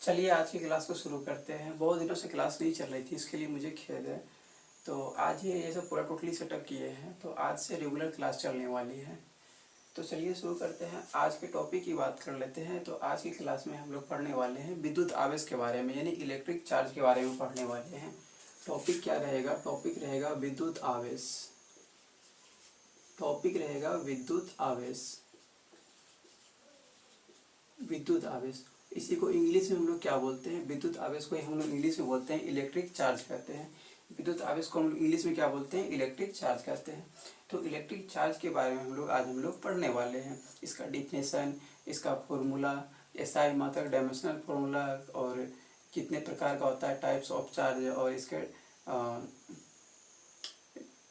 चलिए आज की क्लास को शुरू करते हैं। बहुत दिनों से क्लास नहीं चल रही थी, इसके लिए मुझे खेद है। तो आज ये सब पूरा टोटली सेटअप किए हैं, तो आज से रेगुलर क्लास चलने वाली है। तो चलिए शुरू करते हैं। आज के टॉपिक की बात कर लेते हैं। तो आज की क्लास में हम लोग पढ़ने वाले हैं विद्युत आवेश के बारे में, यानी इलेक्ट्रिक चार्ज के बारे में पढ़ने वाले हैं। टॉपिक क्या रहेगा? टॉपिक रहेगा विद्युत आवेश। टॉपिक रहेगा विद्युत आवेश। विद्युत आवेश, इसी को इंग्लिश में हम लोग क्या बोलते हैं? विद्युत आवेश को हम लोग इंग्लिश में बोलते हैं इलेक्ट्रिक चार्ज कहते हैं। विद्युत आवेश को हम लोग इंग्लिश में क्या बोलते हैं? इलेक्ट्रिक चार्ज कहते हैं। तो इलेक्ट्रिक चार्ज के बारे में हम लोग पढ़ने वाले हैं। इसका डिफिनेशन, इसका फॉर्मूला, एसआई मात्रक, डायमेंशनल फॉर्मूला, और कितने प्रकार का होता है, टाइप्स ऑफ चार्ज, और इसके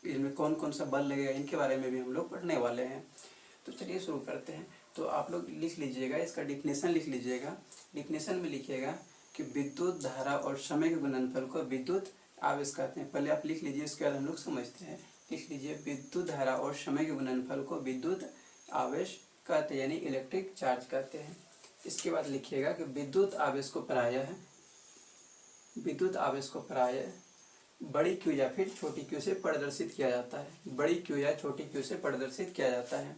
इनमें कौन कौन सा बल लगेगा, इनके बारे में भी हम लोग पढ़ने वाले हैं। तो चलिए शुरू करते हैं। तो आप लोग लिख लीजिएगा, इसका डिफिनेशन लिख लीजिएगा। डिफिनेशन में लिखिएगा कि विद्युत धारा और समय के गुणनफल को विद्युत आवेश कहते हैं। पहले आप लिख लीजिए, इसके बाद हम लोग समझते हैं। लिख लीजिए, विद्युत धारा और समय के गुणनफल को विद्युत आवेश कहते हैं, यानी इलेक्ट्रिक चार्ज कहते हैं। इसके बाद लिखिएगा कि विद्युत आवेश को प्रायः बड़ी क्यू या फिर छोटी क्यू से प्रदर्शित किया जाता है। बड़ी क्यू या छोटी क्यू से प्रदर्शित किया जाता है।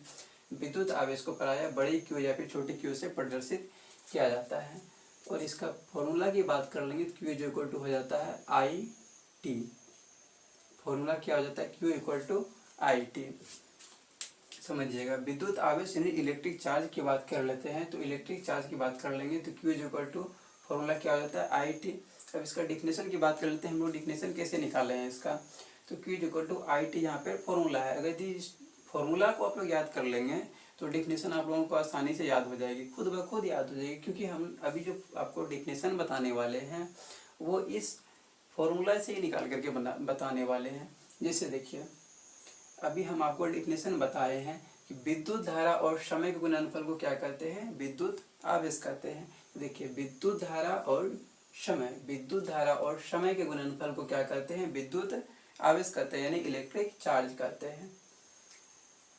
विद्युत आवेश को प्रायः बड़ी क्यू या फिर छोटी क्यू से प्रदर्शित किया जाता है। और इसका फॉर्मूला की बात कर लेंगे तो क्यू इक्वल टू हो जाता है आई टी। फॉर्मूला क्या हो जाता है? Q equal to I T. समझिएगा, विद्युत आवेश यानी इलेक्ट्रिक चार्ज की बात कर लेते हैं। तो इलेक्ट्रिक चार्ज की बात कर लेंगे तो क्यू इक्वल टू फॉर्मूला क्या हो जाता है? I T. अब इसका डिफिनेशन की बात कर लेते हैं। हम लोग डिफिनेशन कैसे निकाले हैं इसका? तो Q equal to I T यहाँ पे फॉर्मूला है। अगर इस फॉर्मूला को आप लोग याद कर लेंगे तो डिफिनेशन आप लोगों को आसानी से याद हो जाएगी, खुद ब खुद याद हो जाएगी। क्योंकि हम अभी जो आपको डिफिनेशन बताने वाले हैं वो इस फॉर्मूला से ही निकाल करके बताने वाले हैं। जैसे देखिए, अभी हम आपको डिफिनेशन बताए हैं कि विद्युत धारा और समय के गुणनफल को क्या कहते हैं? विद्युत आवेश कहते हैं। देखिए, विद्युत धारा और समय के गुणनफल को क्या कहते हैं? विद्युत आवेश कहते हैं, यानी इलेक्ट्रिक चार्ज कहते हैं।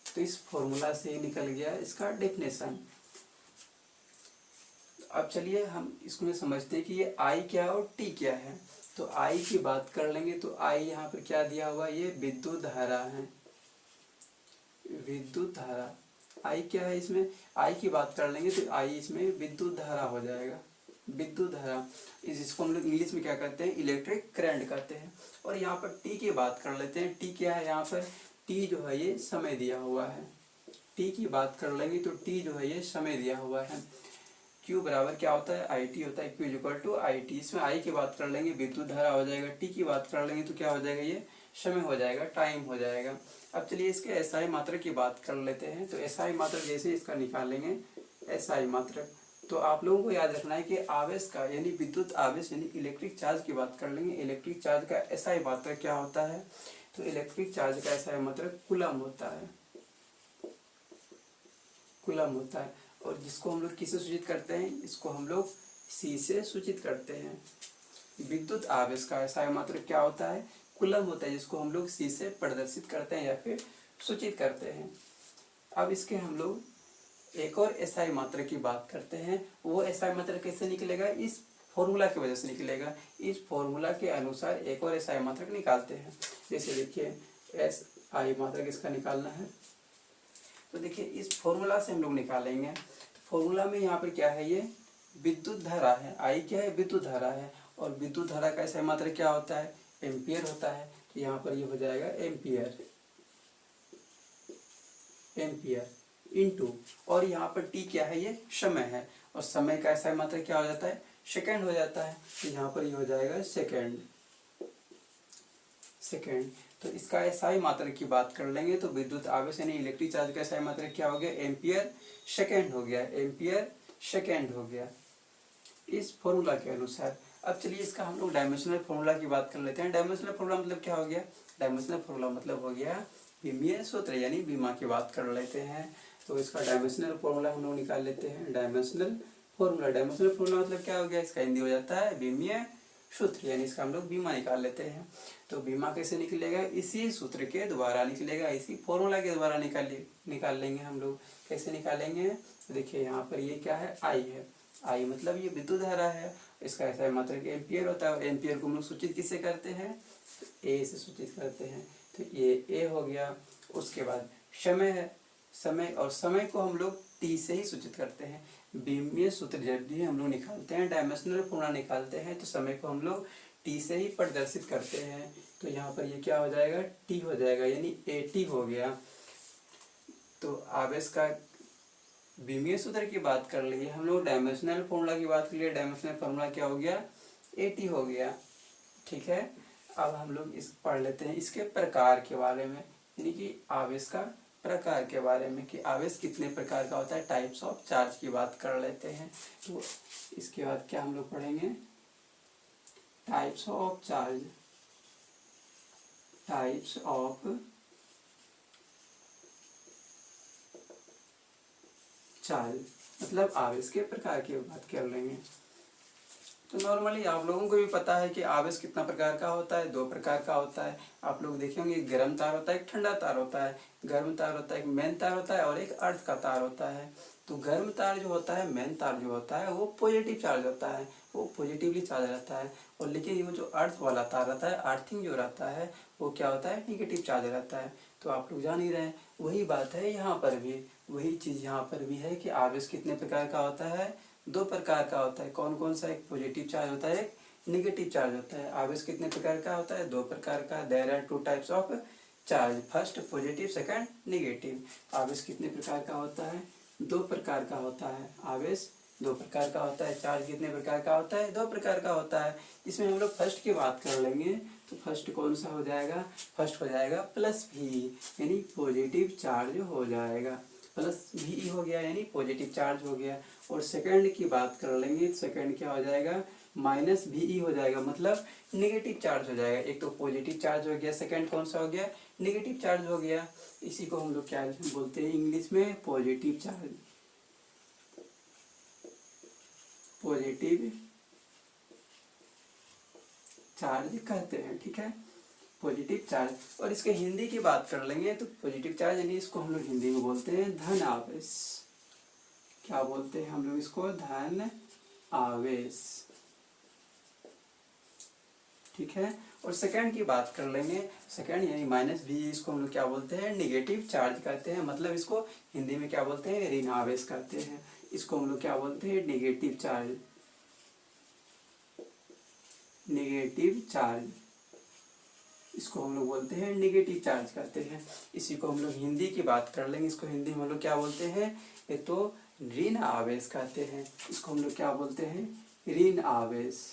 तो इस फॉर्मूला से निकल गया इसका डेफिनेशन। अब चलिए हम इसमें समझते हैं कि ये आई क्या है और टी क्या है। तो आई की बात कर लेंगे तो आई यहाँ पर क्या दिया हुआ? ये विद्युत धारा है। विद्युत धारा आई क्या है? इसमें आई की बात कर लेंगे तो आई इसमें विद्युत धारा हो जाएगा। विद्युत धारा, इसको हम लोग इंग्लिश में क्या कहते हैं? इलेक्ट्रिक करंट कहते हैं। और यहाँ पर टी की बात कर लेते हैं। टी क्या है? यहाँ पर टी जो है ये समय दिया हुआ है। टी की बात कर लेंगे तो टी जो है ये समय दिया हुआ है। क्यू बराबर क्या होता है? आई टी होता है। Q equal to I T. इसमें आई की बात कर लेंगे विद्युत धारा हो जाएगा, टी की बात कर लेंगे तो क्या हो जाएगा? ये समय हो जाएगा, टाइम हो जाएगा। अब चलिए इसके एसआई मात्रक की बात कर लेते हैं। तो एसआई मात्रक जैसे इसका निकालेंगे, एसआई मात्रक, तो आप लोगों को याद रखना है कि आवेश का यानी विद्युत आवेश यानी इलेक्ट्रिक चार्ज की बात कर लेंगे। इलेक्ट्रिक चार्ज का एसआई मात्रक क्या होता है? तो इलेक्ट्रिक चार्ज का एसआई मात्रक कूलम होता है। कूलम होता है। और जिसको हम लोग किससे सूचित करते हैं? इसको हम लोग सी से सूचित करते हैं। विद्युत आवेश का एसआई मात्रक क्या होता है? कूलम होता है, जिसको हम लोग सी से प्रदर्शित करते हैं या फिर सूचित करते हैं। अब इसके हम लोग एक और एसआई मात्रक की बात करते हैं। वो एसआई मात्रक कैसे निकलेगा? इस फॉर्मूला की वजह से निकलेगा। इस फॉर्मूला के अनुसार एक और एसआई मात्रक निकालते हैं। जैसे देखिए, एसआई मात्रक इसका निकालना है तो देखिए इस फॉर्मूला से हम लोग निकालेंगे। तो फॉर्मूला में यहाँ पर क्या है? ये विद्युत धारा है। आई क्या है? विद्युत धारा है। और विद्युत धारा का एसआई मात्रक क्या होता है? एम्पियर होता है। तो यहाँ पर ये हो जाएगा एम्पियर इनटू, और यहाँ पर टी क्या है? ये समय है। और समय का एसआई मात्रक क्या हो जाता है? सेकंड हो जाता है। तो यहाँ पर ये हो जाएगा सेकंड। तो इसका एसआई मात्रक की बात कर लेंगे तो विद्युत आवेश यानी इलेक्ट्रिक चार्ज का एसआई मात्रक क्या हो गया? एम्पियर सेकंड हो गया। एम्पियर सेकंड हो गया इस फॉर्मूला के अनुसार। अब चलिए इसका हम लोग डायमेंशनल फॉर्मूला की बात कर लेते हैं। डायमेंशनल फॉर्मूला मतलब क्या हो गया? डायमेंशनल फॉर्मूला मतलब हो गया विमीय सूत्र, यानी बीमा की बात कर लेते हैं। तो इसका डायमेंशनल फॉर्मूला हम लोग निकाल लेते हैं। डायमेंशनल फॉर्मूला मतलब क्या हो गया? इसका हिंदी हो जाता है विमीय सूत्र, यानी इसका हम लोग बीमा निकाल लेते हैं। तो बीमा कैसे निकलेगा? इसी सूत्र के द्वारा निकलेगा, इसी फॉर्मूला के द्वारा निकाल लेंगे हम लोग। कैसे निकालेंगे? देखिए यहाँ पर ये क्या है? आई है। आई मतलब ये विद्युत धारा है, इसका ऐसा मात्रक एम्पियर होता है, और एम्पियर को हम लोग सूचित किससे करते हैं, तो ए से सूचित करते हैं। तो ये ए हो गया। उसके बाद समय है, समय, और समय को हम लोग टी से ही सूचित करते हैं। बीमीय सूत्र जब भी हम लोग निकालते हैं, डायमेंशनल फॉर्मूला निकालते हैं, तो समय को हम लोग टी से ही प्रदर्शित करते हैं। तो यहाँ पर ये क्या हो जाएगा, टी हो जाएगा, यानी ए टी हो गया। तो आवेश का बीमीय सूत्र की बात कर लिए हम लोग, डायमेंशनल फॉर्मूला की बात कर लिए, डायमेंशनल फॉर्मूला क्या हो गया, ए टी हो गया। ठीक है, अब हम लोग इस पढ़ लेते हैं इसके प्रकार के बारे में, यानी कि आवेश का प्रकार के बारे में, कि आवेश कितने प्रकार का होता है, टाइप्स ऑफ चार्ज की बात कर लेते हैं। तो इसके बाद क्या हम लोग पढ़ेंगे, types of charge, types of charge मतलब आवेश के प्रकार की बात कर लेंगे। तो नॉर्मली आप लोगों को भी पता है कि आवेश कितना प्रकार का होता है, दो प्रकार का होता है। आप लोग देखेंगे एक गर्म तार होता है, एक ठंडा तार होता है। गर्म तार होता है, एक मेन तार होता है, और एक अर्थ का तार होता है। तो गर्म तार जो होता है, मेन तार जो होता है, वो पॉजिटिव चार्ज होता है, वो पॉजिटिवली चार्ज रहता है। और लेकिन वो जो अर्थ वाला तार रहता है, अर्थिंग जो रहता है, वो क्या होता है, निगेटिव चार्ज रहता है। तो आप लोग जान ही रहे हैं, वही बात है यहाँ पर भी, वही चीज़ यहाँ पर भी है कि आवेश कितने प्रकार का होता है, दो प्रकार का होता है। कौन कौन सा, एक पॉजिटिव चार्ज होता है, एक निगेटिव चार्ज होता है। आवेश कितने प्रकार का होता है, दो प्रकार का। There are two types of charge, first positive, second negative. आवेश कितने प्रकार का होता है, दो प्रकार का होता है। आवेश दो प्रकार का होता है। चार्ज कितने प्रकार का होता है, दो प्रकार का होता है। इसमें हम लोग फर्स्ट की बात कर लेंगे, तो फर्स्ट कौन सा हो जाएगा, फर्स्ट हो जाएगा प्लस भी, यानी पॉजिटिव चार्ज हो जाएगा। प्लस भी हो गया, यानी पॉजिटिव चार्ज हो गया। और सेकंड की बात कर लेंगे, सेकंड क्या हो जाएगा, माइनस भी हो जाएगा, मतलब नेगेटिव चार्ज हो जाएगा। एक तो पॉजिटिव चार्ज हो गया, सेकंड कौन सा हो गया, नेगेटिव चार्ज हो गया। इसी को हम लोग क्या बोलते हैं इंग्लिश में, पॉजिटिव चार्ज, पॉजिटिव चार्ज कहते हैं। ठीक है, पॉजिटिव चार्ज। और इसके हिंदी की बात कर लेंगे, तो पॉजिटिव चार्ज यानी इसको हम लोग हिंदी में बोलते हैं धन आवेश। क्या बोलते हैं हम लोग इसको, धन आवेश। ठीक है, और सेकंड की बात कर लेंगे, सेकंड यानी माइनस भी, इसको हम लोग क्या बोलते हैं, निगेटिव चार्ज कहते हैं। मतलब इसको हिंदी में क्या बोलते हैं, ऋण आवेश कहते हैं। इसको हम लोग क्या बोलते हैं, निगेटिव चार्ज, निगेटिव चार्ज, इसको हम लोग बोलते हैं निगेटिव चार्ज कहते हैं। इसी को हम लोग हिंदी की बात कर लेंगे, इसको हिंदी में हम लोग क्या बोलते हैं, एक तो ऋण आवेश कहते हैं। इसको हम लोग क्या बोलते हैं, ऋण आवेश।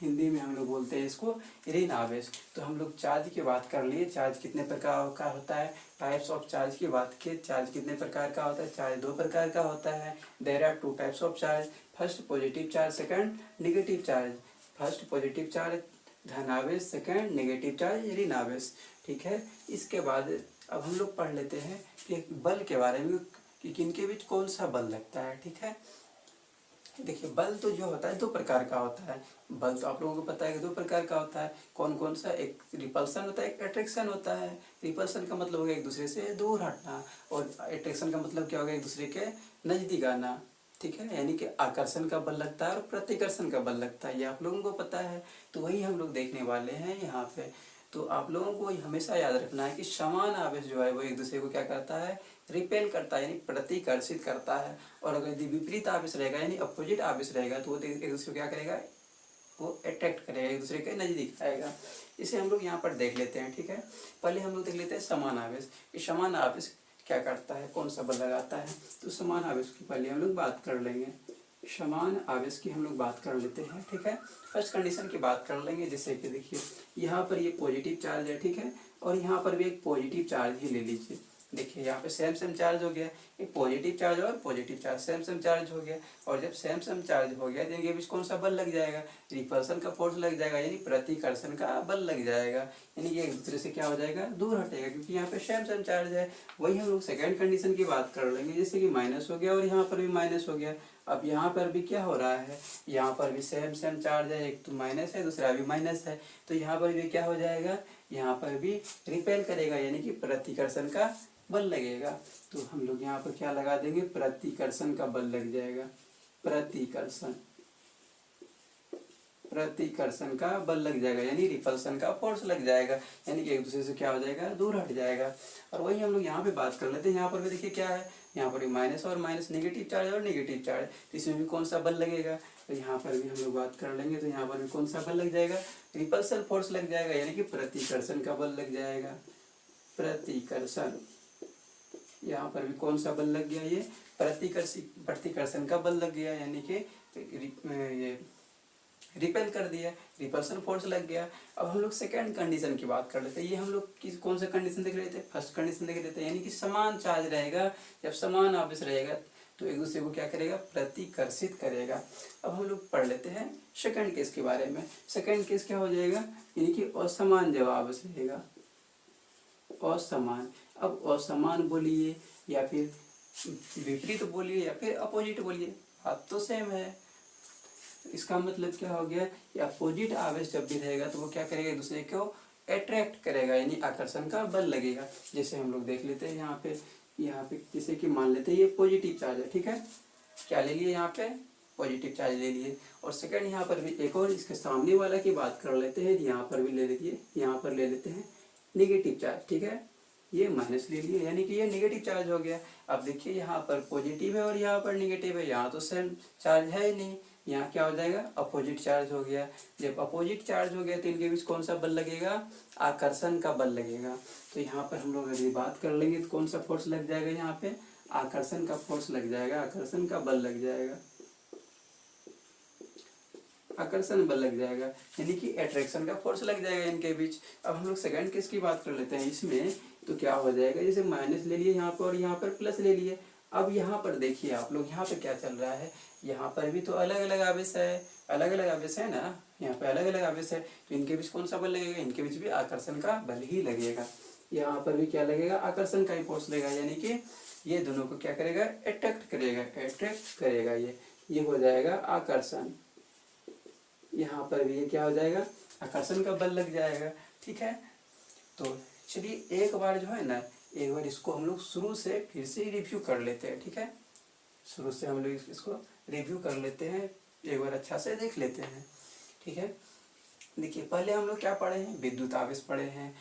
हिंदी में हम लोग बोलते हैं इसको ऋण आवेश। तो हम लोग चार्ज की बात कर लिए, चार्ज कितने प्रकार का होता है, टाइप्स ऑफ चार्ज की बात की, चार्ज कितने प्रकार का होता है, चार्ज दो प्रकार का होता है। There are two types of charge, first positive charge, second negative charge. First positive charge धन आवेश, सेकंड नेगेटिव चार्ज ऋण आवेश। ठीक है, इसके बाद अब हम लोग पढ़ लेते हैं कि बल के बारे में, कि किनके बीच कौन सा बल लगता है। ठीक है, देखिए बल तो जो होता है दो प्रकार का होता है। बल तो आप लोगों को पता है कि दो प्रकार का होता है। कौन कौन सा, एक रिपल्सन होता है, एक अट्रैक्शन होता है। रिपल्सन का मतलब हो गया एक दूसरे से दूर हटना, और अट्रैक्शन का मतलब क्या हो गया, एक दूसरे के नजदीक आना। ठीक है, यानी कि आकर्षण का बल लगता है और प्रतिकर्षण का बल लगता है, ये आप लोगों को पता है। तो वही हम लोग देखने वाले हैं यहाँ पे। तो आप लोगों को हमेशा याद रखना है कि समान आवेश जो है वो एक दूसरे को क्या करता है, रिपेल करता है, यानी प्रतिकर्षित करता है। और अगर यदि विपरीत आवेश रहेगा, यानी अपोजिट आवेश रहेगा, तो वो एक दूसरे को क्या करेगा, वो अट्रैक्ट करेगा, एक दूसरे के नजदीक आएगा। इसे हम लोग यहाँ पर देख लेते हैं। ठीक है, पहले हम लोग देख लेते हैं समान आवेश, कि समान आवेश क्या करता है, कौन सा बल लगाता है। तो समान आवेश की पहले हम लोग बात कर लेंगे, समान आवेश की हम लोग बात कर लेते हैं। ठीक है, फर्स्ट कंडीशन की बात कर लेंगे, जैसे कि देखिए यहाँ पर ये पॉजिटिव चार्ज है। ठीक है, और यहाँ पर भी एक पॉजिटिव चार्ज ही ले लीजिए। देखिए यहाँ पे सेम सेम चार्ज हो गया, एक पॉजिटिव चार्ज और positive charge same same charge हो गया। और जब सेम सेम चार्ज हो गया तो इनके बीच कौन सा बल लग जाएगा, रिपल्सन का फोर्स लग जाएगा, यानी प्रतिकर्षण का बल लग जाएगा। यानी कि एक दूसरे से क्या हो जाएगा, दूर हटेगा, क्योंकि यहाँ पे सेम सेम चार्ज है। वही हम लोग सेकंड कंडीशन की बात कर लेंगे, जैसे कि माइनस हो गया और यहाँ पर भी माइनस हो गया। अब यहाँ पर भी क्या हो रहा है, यहाँ पर भी सेम सेम चार्ज है, एक तो माइनस है दूसरा भी माइनस है, तो यहाँ पर भी क्या हो जाएगा, यहाँ पर भी रिपेल करेगा यानी कि प्रतिकर्षण का बल लगेगा। तो हम लोग यहाँ पर क्या लगा देंगे, प्रतिकर्षण का बल लग जाएगा, प्रतिकर्षण प्रतिकर्षण का बल लग जाएगा यानी रिपल्सन का फोर्स लग जाएगा, यानी कि एक दूसरे से क्या हो जाएगा, दूर हट जाएगा। और वही हम लोग यहाँ पे बात कर लेते हैं, यहाँ पर भी देखिए क्या है, यहाँ पर भी माइनस और माइनस, नेगेटिव चार्ज और नेगेटिव चार्ज, तो इसमें भी कौन सा बल लगेगा, तो यहाँ पर भी हम लोग बात कर लेंगे, तो यहाँ पर भी कौन सा बल लग जाएगा, रिपल्सन फोर्स लग जाएगा यानी कि प्रतिकर्षण का बल लग जाएगा, प्रतिकर्षण। यहाँ पर भी कौन सा बल लग गया, ये प्रतिकर्षण का बल लग गया यानी कि ये रिपेल कर दिया, रिपल्सन फोर्स लग गया। अब हम लोग सेकेंड कंडीशन की बात कर लेते हैं, ये हम लोग किस कौन सा कंडीशन देख रहे थे, फर्स्ट कंडीशन देख रहे थे, यानी कि समान चार्ज रहेगा, जब समान आवेश रहेगा तो एक दूसरे को क्या करेगा, प्रतिकर्षित करेगा। अब हम लोग पढ़ लेते हैं सेकेंड केस के बारे में। सेकेंड केस क्या हो जाएगा, यानी कि असमान जब आवेश रहेगा, असमान। अब असमान बोलिए या फिर विपरीत बोलिए या फिर अपोजिट बोलिए, बात तो सेम है। इसका मतलब क्या हो गया कि अपोजिट आवेश जब भी रहेगा तो वो क्या करेगा, एक दूसरे को अट्रैक्ट करेगा यानी आकर्षण का बल लगेगा। जैसे हम लोग देख लेते हैं यहाँ पे जैसे कि मान लेते हैं ये पॉजिटिव चार्ज है, ठीक है, क्या ले लिए यहाँ पे, पॉजिटिव चार्ज ले लिए। और सेकंड यहाँ पर भी एक और इसके सामने वाला की बात कर लेते हैं, यहाँ पर भी ले लीजिए, यहाँ पर ले लेते हैं निगेटिव चार्ज, ठीक है, ये माइनस ले लिए यानी कि ये नेगेटिव चार्ज हो गया। अब देखिए यहाँ पर पॉजिटिव है और यहाँ पर नेगेटिव है, यहाँ तो सेम चार्ज है ही नहीं, यहाँ क्या हो जाएगा, अपोजिट चार्ज हो गया। जब अपोजिट चार्ज हो गया तो इनके बीच कौन सा बल लगेगा, आकर्षण का बल लगेगा। तो यहाँ पर हम लोग अगर बात कर लेंगे तो कौन सा फोर्स लग जाएगा, यहाँ पे आकर्षण का फोर्स लग जाएगा, आकर्षण का बल लग जाएगा, आकर्षण बल लग जाएगा यानी कि अट्रैक्शन का फोर्स लग जाएगा इनके बीच। अब हम लोग सेकंड केस की बात कर लेते हैं, इसमें तो क्या हो जाएगा, जैसे माइनस ले लिए यहाँ पर और यहाँ पर प्लस ले लिए। अब यहाँ पर देखिए आप लोग, यहाँ पे क्या चल रहा है, यहाँ पर भी तो अलग अलग आवेश है, अलग अलग आवेश है ना, यहाँ पे अलग अलग आवेश है, तो इनके बीच कौन सा बल लगेगा, इनके बीच भी आकर्षण का बल ही लगेगा। यहाँ पर भी क्या लगेगा, आकर्षण का ही फोर्स लगेगा यानी कि ये दोनों को क्या करेगा, अट्रैक्ट करेगा, अट्रैक्ट करेगा, ये हो जाएगा आकर्षण। यहाँ पर भी ये क्या हो जाएगा, आकर्षण का बल लग जाएगा, ठीक है। तो चलिए एक बार जो है ना, एक बार इसको हम लोग शुरू से फिर से रिव्यू कर लेते हैं, ठीक है, शुरू से हम लोग इसको रिव्यू कर लेते हैं, एक बार अच्छा से देख लेते हैं, ठीक है। देखिए पहले हम लोग क्या पढ़े हैं, विद्युत आवेश पढ़े हैं।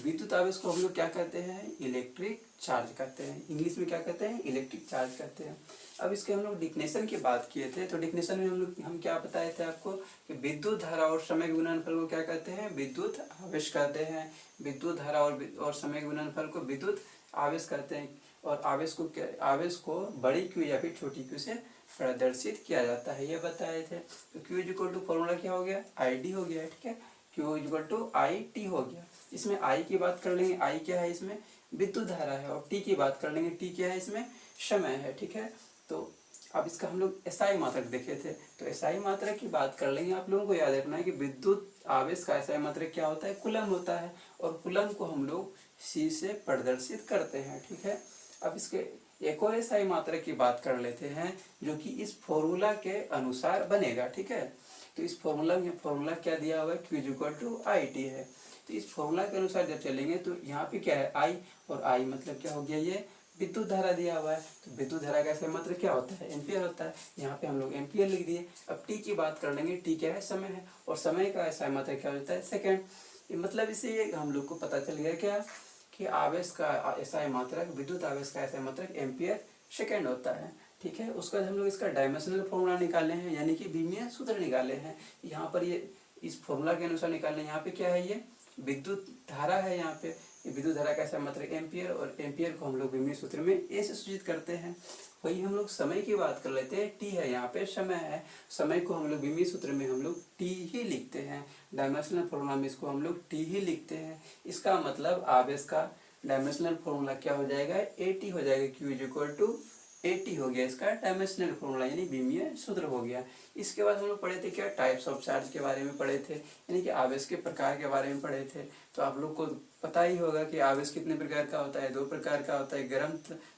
विद्युत आवेश को हम लोग क्या कहते हैं, इलेक्ट्रिक चार्ज कहते हैं, इंग्लिश में क्या कहते हैं, इलेक्ट्रिक चार्ज कहते हैं। अब इसके हम लोग डिफिनेशन की बात किए थे, तो डिफिनेशन में हम क्या बताए थे आपको कि विद्युत धारा और समय के गुणनफल को क्या कहते हैं, विद्युत आवेश कहते हैं। विद्युत धारा और समय के गुणनफल को विद्युत आवेश कहते हैं। और आवेश को बड़ी क्यू या फिर छोटी क्यू से प्रदर्शित किया जाता है, ये बताए थे। तो Q इक्वल टू फॉर्मूला क्या हो गया, ID हो गया, ठीक है, Q इक्वल टू IT हो गया। इसमें I की बात कर लेंगे, I क्या है, इसमें विद्युत धारा है, और T की बात कर लेंगे, T क्या है, इसमें समय है, ठीक है। तो अब इसका हम लोग SI मात्रक देखे थे, तो SI मात्रक की बात कर लेंगे। आप लोगों को याद रखना है कि विद्युत आवेश का SI मात्रक क्या होता है, कूलम होता है, और कूलम को हम लोग C से प्रदर्शित करते हैं, ठीक है। अब इसके एक और SI मात्रक की बात कर लेते हैं जो कि इस फॉर्मूला के अनुसार बनेगा, ठीक है। तो इस फॉर्मूला में फॉर्मूला क्या दिया हुआ है, Q इक्वल टू IT है। तो इस फॉर्मूला के अनुसार जब चलेंगे तो यहाँ पे क्या है, I, और I मतलब क्या हो गया, ये विद्युत धारा दिया हुआ है। तो विद्युत धारा का SI मात्रक क्या होता है, एम्पियर होता है, यहाँ पे हम लोग एम्पियर लिख दिए। अब T की बात कर लेंगे, T क्या है, समय है, और समय का SI मात्रक क्या होता है, सेकेंड। मतलब इससे हम लोग को पता चल गया क्या कि आवेश का SI मात्रक, विद्युत आवेश का SI मात्रक एम्पियर सेकेंड होता है, ठीक है। उसके बाद हम लोग इसका डायमेंशनल फॉर्मूला निकाले हैं, यानी कि विमीय सूत्र निकाले हैं। यहाँ पर ये इस फॉर्मूला के अनुसार निकाले, यहाँ पे क्या है, ये विद्युत धारा है, यहाँ पे विद्युत धारा का SI मात्रक एम्पियर, और एम्पियर को हम लोग विमीय सूत्र में A से सूचित करते हैं। वही हम लोग समय की बात कर लेते हैं, T है, यहाँ पे समय है, समय को हम लोग विमीय सूत्र में हम लोग T ही लिखते हैं, डायमेंशनल फॉर्मूला में इसको हम लोग T ही लिखते हैं। इसका मतलब आवेश का डायमेंशनल फॉर्मूला क्या हो जाएगा, AT हो जाएगा, Q इक्वल टू AT हो गया इसका डायमेंशनल फॉर्मूला, यानी विमीय सूत्र हो गया। इसके बाद हम लोग पढ़े थे क्या, टाइप्स ऑफ चार्ज के बारे में पढ़े थे, यानी कि आवेश के प्रकार के बारे में पढ़े थे। तो आप लोग को पता ही होगा कि आवेश कितने प्रकार का होता है, 2 प्रकार का होता है, गर्म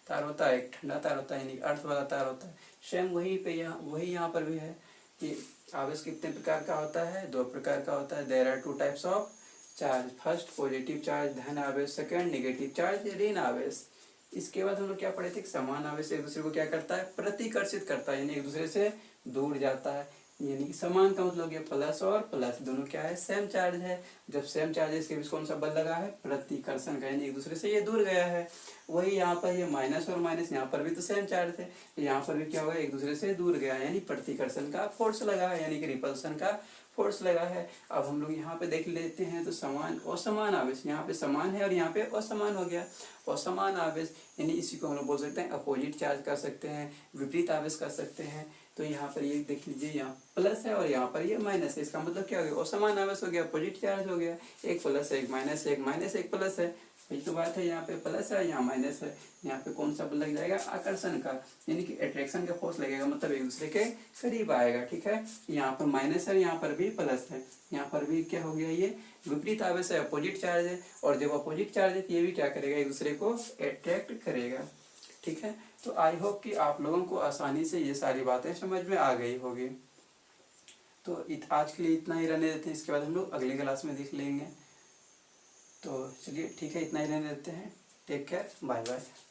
तार होता है, एक ठंडा तार होता है, यानी अर्थ वाला तार होता है। सेम वही यहाँ पर भी है कि आवेश कितने प्रकार का होता है, 2 प्रकार का होता है। There are 2 types of charge, first positive charge धन आवेश, सेकंड नेगेटिव चार्ज ऋण आवेश। इसके बाद हम लोग क्या पढ़े थे, समान आवेश एक दूसरे को क्या करता है, प्रतिकर्षित करता है, यानी एक दूसरे से दूर जाता है। यानी कि समान का मतलब ये प्लस और प्लस दोनों क्या है, सेम चार्ज है। जब सेम चार्ज है इसके बीच कौन सा बल लगा है, प्रतिकर्षण का, यानी एक दूसरे से ये दूर गया है। वही यहाँ पर ये माइनस और माइनस, यहाँ पर भी तो सेम चार्ज थे, यहाँ पर भी क्या होगा, एक दूसरे से दूर गया, यानी प्रतिकर्षण का फोर्स लगा है, यानी कि रिपल्सन का फोर्स लगा है। अब हम लोग यहाँ पे देख लेते हैं तो समान असमान आवेश, यहाँ पे समान है और यहाँ पे असमान हो गया। असमान आवेश यानी इसी को हम लोग बोल सकते हैं अपोजिट चार्ज कर सकते हैं, विपरीत आवेश कर सकते हैं। तो यहाँ पर ये देख लीजिए, यहाँ प्लस है और यहाँ पर ये माइनस है, इसका मतलब क्या हो गया, असमान आवेश हो गया, अपोजिट चार्ज हो गया। एक प्लस है, एक माइनस है, एक माइनस एक प्लस है, वही तो बात है। यहाँ पे प्लस है, यहाँ माइनस है, यहाँ पे कौन सा बल लग जाएगा, आकर्षण का, यानी कि अट्रैक्शन का फोर्स लगेगा, मतलब एक दूसरे के करीब आएगा। ठीक है, यहाँ पर माइनस है, यहाँ पर भी प्लस है, यहाँ पर भी क्या हो गया, ये विपरीत आवेश है, अपोजिट चार्ज है। और जब अपोजिट चार्ज है तो ये भी क्या करेगा, एक दूसरे को अट्रैक्ट करेगा। ठीक है, तो आई होप कि आप लोगों को आसानी से ये सारी बातें समझ में आ गई होगी। तो आज के लिए इतना ही रहने देते हैं, इसके बाद हम लोग अगली क्लास में देख लेंगे। तो चलिए ठीक है, इतना ही रहने देते हैं। Take care, bye bye.